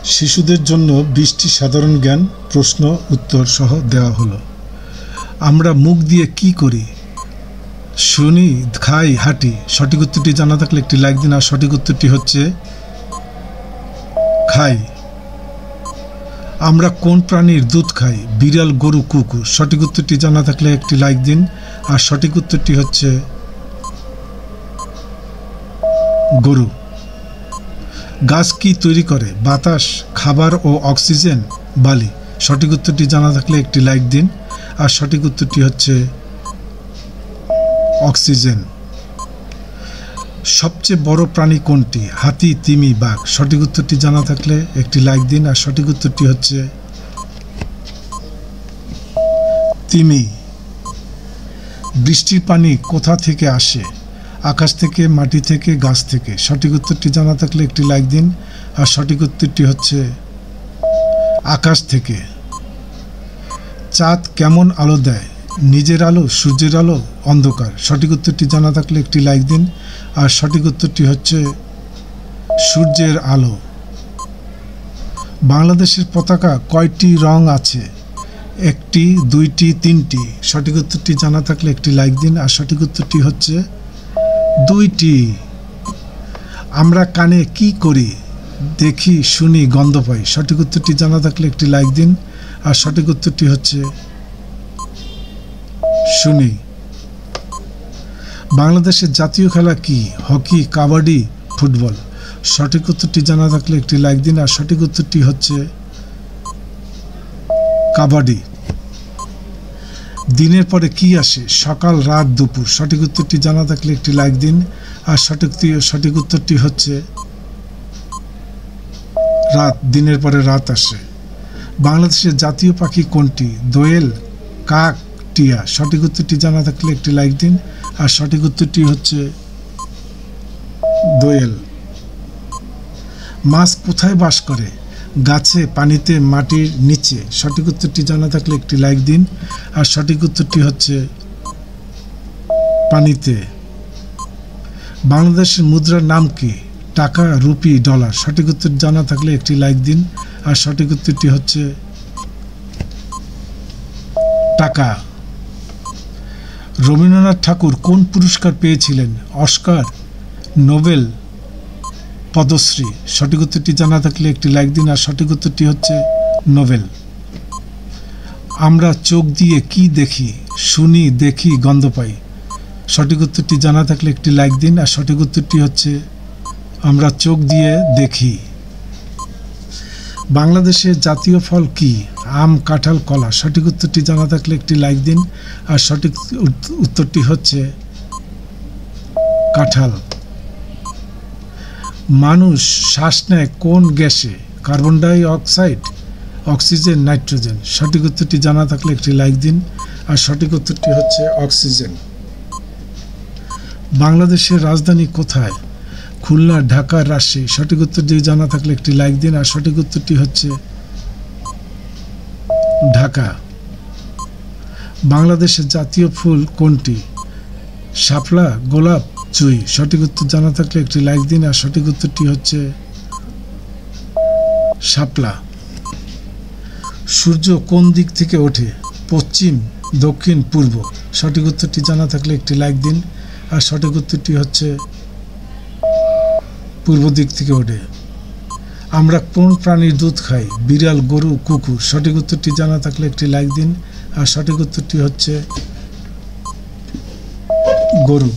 শিশুদের জন্য 20টি সাধারণ জ্ঞান প্রশ্ন উত্তর সহ দেওয়া হলো। আমরা মুখ দিয়ে কি করি? শুনি, খাই, হাঁটি। সঠিক উত্তরটি জানা থাকলে একটি লাইক দিন। আর সঠিক উত্তরটি হচ্ছে খাই। আমরা কোন প্রাণীর দুধ খাই? বিড়াল, গরু, কুকুর। সঠিক উত্তরটি জানা থাকলে একটি লাইক দিন। আর সঠিক উত্তরটি হচ্ছে গরু। গাছ কি তৈরি করে? বাতাস, খাবার ও অক্সিজেন, বালি। সঠিক উত্তরটি জানা থাকলে একটি লাইক দিন। আর সঠিক উত্তরটি হচ্ছে অক্সিজেন। সবচেয়ে বড় প্রাণী কোনটি? হাতি, তিমি, বাঘ। সঠিক উত্তরটি জানা থাকলে একটি লাইক দিন। আর সঠিক উত্তরটি হচ্ছে তিমি। বৃষ্টির পানি কোথা থেকে আসে? আকাশ থেকে, মাটি থেকে, গাছ থেকে। সঠিক উত্তরটি জানা থাকলে একটি লাইক দিন। আর সঠিক উত্তরটি হচ্ছে আকাশ থেকে। চাঁদ কেমন আলো দেয়? নিজের আলো, সূর্যের আলো, অন্ধকার। সঠিক উত্তরটি জানা থাকলে একটি লাইক দিন। আর সঠিক উত্তরটি হচ্ছে সূর্যের আলো। বাংলাদেশের পতাকা কয়টি রং আছে? একটি, দুইটি, তিনটি। সঠিক উত্তরটি জানা থাকলে একটি লাইক দিন। আর সঠিক উত্তরটি হচ্ছে দুইটি। আমরা কানে কি করি? দেখি, শুনি, গন্ধ পাই। সঠিক উত্তরটি জানা থাকলে একটি লাইক দিন। আর সঠিক উত্তরটি হচ্ছে শুনি। বাংলাদেশের জাতীয় খেলা কি? Hockey, kabaddi, football. সঠিক উত্তরটি জানা থাকলে একটি লাইক দিন। আর সঠিক উত্তরটি হচ্ছে কাবাডি। দিনের পরে কি আসে? সকাল, রাত, দুপুর। সঠিক উত্তরটি জানা থাকলে একটি লাইক দিন। আর সঠিক উত্তরটি হচ্ছে রাত। দিনের পরে রাত আসে। বাংলাদেশের জাতীয় পাখি কোনটি? দোয়েল, কাক, টিয়া। সঠিক উত্তরটি জানা থাকলে একটি লাইক দিন। আর সঠিক উত্তরটি হচ্ছে দোয়েল। মাছ কোথায় বাস করে? গাছে, পানিতে, মাটির নিচে। সঠিক উত্তরটি জানা থাকলে একটি লাইক দিন। আর সঠিক উত্তরটি হচ্ছে পানিতে। বাংলাদেশের মুদ্রার নাম কি? টাকা, রুপি, ডলার। সঠিক উত্তর জানা থাকলে একটি লাইক দিন। আর সঠিক উত্তরটি হচ্ছে টাকা। রবীন্দ্রনাথ ঠাকুর কোন পুরস্কার পেয়েছিলেন? Oscar, Nobel, Padmashri. সঠিক উত্তরটি জানা থাকলে একটি লাইক দিন। আর সঠিক উত্তরটি হচ্ছে নোবেল। আমরা চোখ দিয়ে কি দেখি? শুনি, দেখি, গন্ধ পাই। সঠিক উত্তরটি জানা থাকলে একটি লাইক দিন। আর সঠিক উত্তরটি হচ্ছে আমরা চোখ দিয়ে দেখি। বাংলাদেশের জাতীয় ফল কি? আম, কাঁঠাল, কলা। সঠিক উত্তরটি জানা থাকলে একটি লাইক দিন। আর সঠিক উত্তরটি হচ্ছে কাঁঠাল। মানুষ শ্বাস নেয় কোন গ্যাসে? Carbon die oxide, oxygen, nitrogen. সঠিক উত্তরটি জানা থাকলে একটি লাইক দিন। আর সঠিক উত্তরটি হচ্ছে অক্সিজেন। বাংলাদেশের রাজধানী কোথায়? খুলনা, ঢাকা, রাজশাহী। সঠিক উত্তরটি জানা থাকলে একটি লাইক দিন। আর সঠিক উত্তরটি হচ্ছে ঢাকা। বাংলাদেশের জাতীয় ফুল কোনটি? শাপলা, গোলাপ, জুঁই। সঠিক উত্তর জানা থাকলে একটি লাইক দিন। আর সঠিক উত্তরটি হচ্ছে শাপলা। সূর্য কোন দিক থেকে ওঠে? পশ্চিম, দক্ষিণ, পূর্ব। সঠিক উত্তরটি জানা থাকলে একটি লাইক দিন। আর সঠিক উত্তরটি হচ্ছে পূর্ব দিক থেকে ওঠে। আমরা কোন প্রাণীর দুধ খাই? বিড়াল, গরু, কুকুর। সঠিক উত্তরটি জানা থাকলে একটি লাইক দিন। আর সঠিক উত্তরটি হচ্ছে গরু।